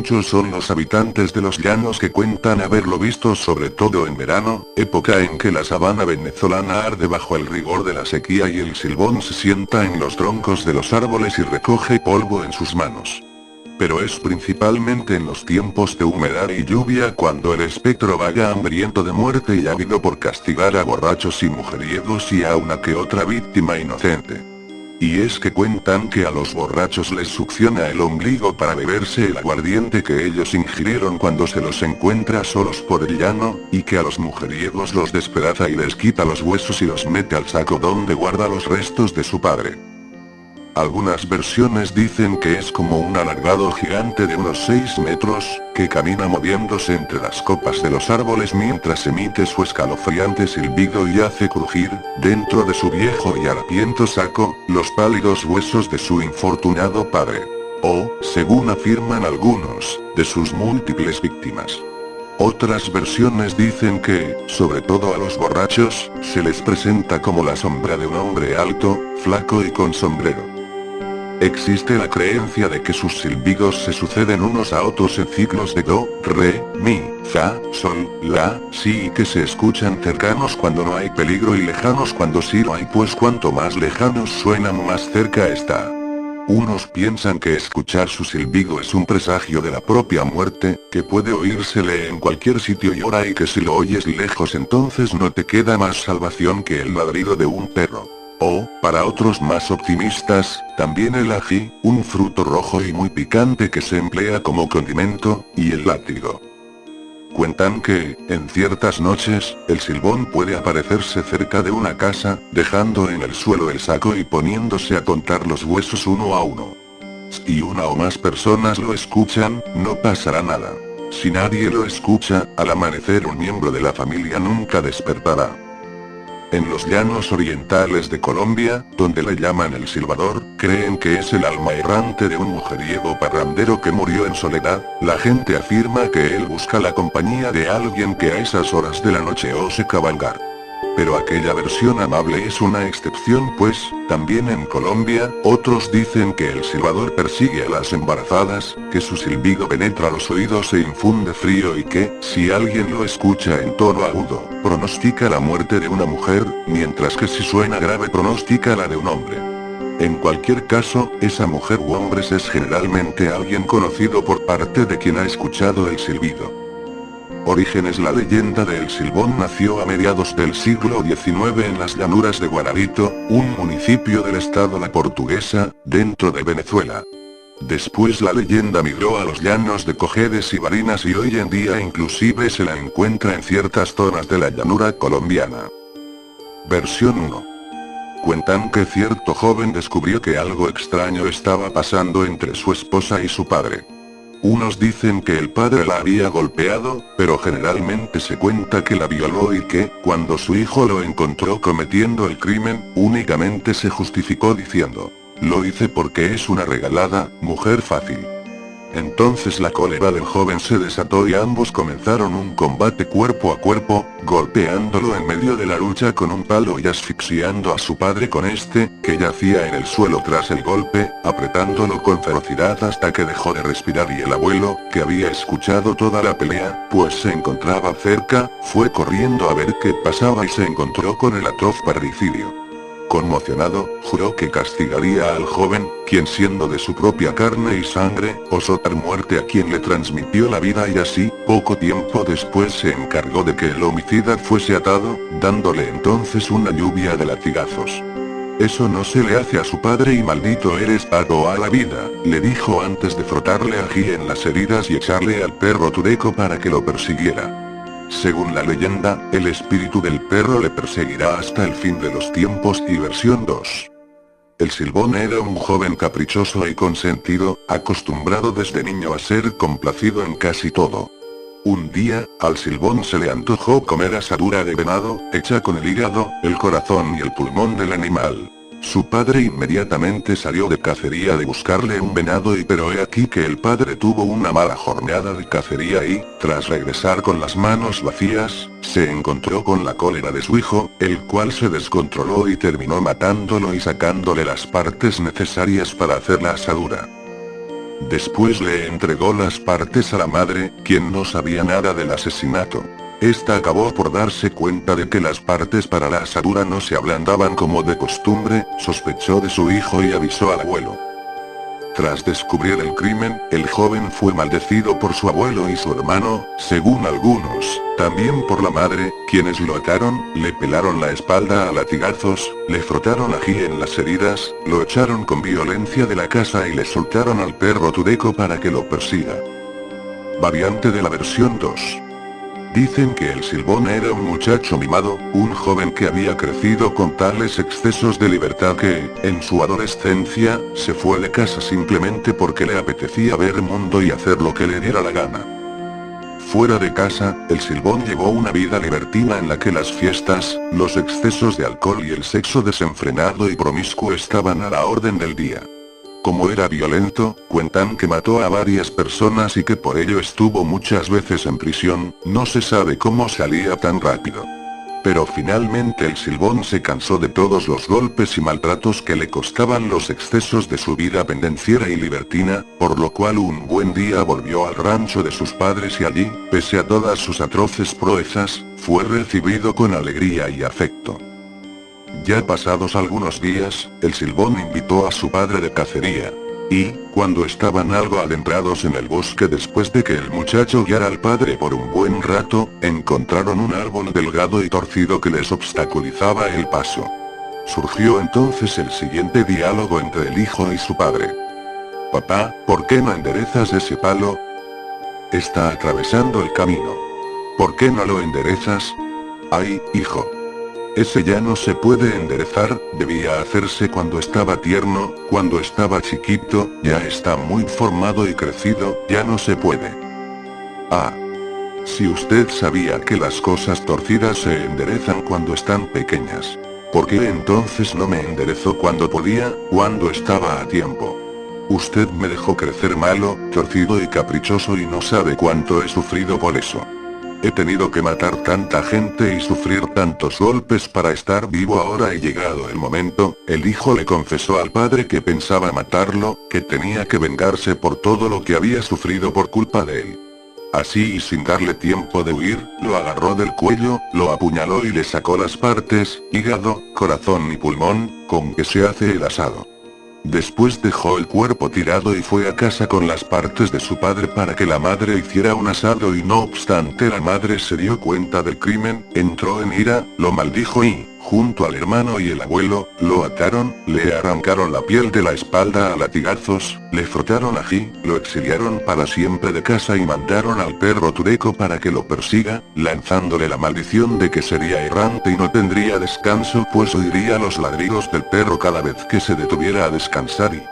muchos son los habitantes de los llanos que cuentan haberlo visto sobre todo en verano, época en que la sabana venezolana arde bajo el rigor de la sequía y el silbón se sienta en los troncos de los árboles y recoge polvo en sus manos. Pero es principalmente en los tiempos de humedad y lluvia cuando el espectro vaga hambriento de muerte y ávido por castigar a borrachos y mujeriegos y a una que otra víctima inocente. Y es que cuentan que a los borrachos les succiona el ombligo para beberse el aguardiente que ellos ingirieron cuando se los encuentra solos por el llano, y que a los mujeriegos los despedaza y les quita los huesos y los mete al saco donde guarda los restos de su padre. Algunas versiones dicen que es como un alargado gigante de unos 6 metros, que camina moviéndose entre las copas de los árboles mientras emite su escalofriante silbido y hace crujir, dentro de su viejo y harapiento saco, los pálidos huesos de su infortunado padre. O, según afirman algunos, de sus múltiples víctimas. Otras versiones dicen que, sobre todo a los borrachos, se les presenta como la sombra de un hombre alto, flaco y con sombrero. Existe la creencia de que sus silbidos se suceden unos a otros en ciclos de do, re, mi, fa, sol, la, si y que se escuchan cercanos cuando no hay peligro y lejanos cuando sí lo hay, pues cuanto más lejanos suenan más cerca está. Unos piensan que escuchar su silbido es un presagio de la propia muerte, que puede oírsele en cualquier sitio y hora y que si lo oyes lejos entonces no te queda más salvación que el ladrido de un perro. O, para otros más optimistas, también el ají, un fruto rojo y muy picante que se emplea como condimento, y el látigo. Cuentan que, en ciertas noches, el silbón puede aparecerse cerca de una casa, dejando en el suelo el saco y poniéndose a contar los huesos uno a uno. Si una o más personas lo escuchan, no pasará nada. Si nadie lo escucha, al amanecer un miembro de la familia nunca despertará. En los llanos orientales de Colombia, donde le llaman el silbador, creen que es el alma errante de un mujeriego parrandero que murió en soledad. La gente afirma que él busca la compañía de alguien que a esas horas de la noche ose cabalgar. Pero aquella versión amable es una excepción, pues, también en Colombia, otros dicen que el silbador persigue a las embarazadas, que su silbido penetra los oídos e infunde frío y que, si alguien lo escucha en tono agudo, pronostica la muerte de una mujer, mientras que si suena grave pronostica la de un hombre. En cualquier caso, esa mujer u hombres es generalmente alguien conocido por parte de quien ha escuchado el silbido. Orígenes. La leyenda del silbón nació a mediados del siglo XIX en las llanuras de Guararito, un municipio del estado La Portuguesa, dentro de Venezuela. Después la leyenda migró a los llanos de Cojedes y Barinas y hoy en día inclusive se la encuentra en ciertas zonas de la llanura colombiana. Versión 1. Cuentan que cierto joven descubrió que algo extraño estaba pasando entre su esposa y su padre. Unos dicen que el padre la había golpeado, pero generalmente se cuenta que la violó y que, cuando su hijo lo encontró cometiendo el crimen, únicamente se justificó diciendo: "Lo hice porque es una regalada, mujer fácil". Entonces la cólera del joven se desató y ambos comenzaron un combate cuerpo a cuerpo, golpeándolo en medio de la lucha con un palo y asfixiando a su padre con este, que yacía en el suelo tras el golpe, apretándolo con ferocidad hasta que dejó de respirar y el abuelo, que había escuchado toda la pelea, pues se encontraba cerca, fue corriendo a ver qué pasaba y se encontró con el atroz parricidio. Conmocionado, juró que castigaría al joven, quien siendo de su propia carne y sangre, osó dar muerte a quien le transmitió la vida y así, poco tiempo después se encargó de que el homicida fuese atado, dándole entonces una lluvia de latigazos. "Eso no se le hace a su padre y maldito eres para toda la vida", le dijo antes de frotarle ají en las heridas y echarle al perro tureco para que lo persiguiera. Según la leyenda, el espíritu del perro le perseguirá hasta el fin de los tiempos. Y versión 2. El silbón era un joven caprichoso y consentido, acostumbrado desde niño a ser complacido en casi todo. Un día, al silbón se le antojó comer asadura de venado, hecha con el hígado, el corazón y el pulmón del animal. Su padre inmediatamente salió de cacería de buscarle un venado pero he aquí que el padre tuvo una mala jornada de cacería y, tras regresar con las manos vacías, se encontró con la cólera de su hijo, el cual se descontroló y terminó matándolo y sacándole las partes necesarias para hacer la asadura. Después le entregó las partes a la madre, quien no sabía nada del asesinato. Esta acabó por darse cuenta de que las partes para la asadura no se ablandaban como de costumbre, sospechó de su hijo y avisó al abuelo. Tras descubrir el crimen, el joven fue maldecido por su abuelo y su hermano, según algunos, también por la madre, quienes lo ataron, le pelaron la espalda a latigazos, le frotaron ají en las heridas, lo echaron con violencia de la casa y le soltaron al perro Tudeco para que lo persiga. Variante de la versión 2. Dicen que el Silbón era un muchacho mimado, un joven que había crecido con tales excesos de libertad que, en su adolescencia, se fue de casa simplemente porque le apetecía ver mundo y hacer lo que le diera la gana. Fuera de casa, el Silbón llevó una vida libertina en la que las fiestas, los excesos de alcohol y el sexo desenfrenado y promiscuo estaban a la orden del día. Como era violento, cuentan que mató a varias personas y que por ello estuvo muchas veces en prisión, no se sabe cómo salía tan rápido. Pero finalmente el Silbón se cansó de todos los golpes y maltratos que le costaban los excesos de su vida pendenciera y libertina, por lo cual un buen día volvió al rancho de sus padres y allí, pese a todas sus atroces proezas, fue recibido con alegría y afecto. Ya pasados algunos días, el Silbón invitó a su padre de cacería. Y, cuando estaban algo adentrados en el bosque después de que el muchacho guiara al padre por un buen rato, encontraron un árbol delgado y torcido que les obstaculizaba el paso. Surgió entonces el siguiente diálogo entre el hijo y su padre. «Papá, ¿por qué no enderezas ese palo? Está atravesando el camino. ¿Por qué no lo enderezas? Ay, hijo. Ese ya no se puede enderezar, debía hacerse cuando estaba tierno, cuando estaba chiquito, ya está muy formado y crecido, ya no se puede». Ah. Si usted sabía que las cosas torcidas se enderezan cuando están pequeñas. ¿Por qué entonces no me enderezó cuando podía, cuando estaba a tiempo? Usted me dejó crecer malo, torcido y caprichoso y no sabe cuánto he sufrido por eso. He tenido que matar tanta gente y sufrir tantos golpes para estar vivo. Ahora he llegado el momento. El hijo le confesó al padre que pensaba matarlo, que tenía que vengarse por todo lo que había sufrido por culpa de él. Así y sin darle tiempo de huir, lo agarró del cuello, lo apuñaló y le sacó las partes, hígado, corazón y pulmón, con que se hace el asado. Después dejó el cuerpo tirado y fue a casa con las partes de su padre para que la madre hiciera un asado y no obstante la madre se dio cuenta del crimen, entró en ira, lo maldijo y, junto al hermano y el abuelo, lo ataron, le arrancaron la piel de la espalda a latigazos, le frotaron ají, lo exiliaron para siempre de casa y mandaron al perro Tudeco para que lo persiga, lanzándole la maldición de que sería errante y no tendría descanso pues oiría los ladridos del perro cada vez que se detuviera a descansar y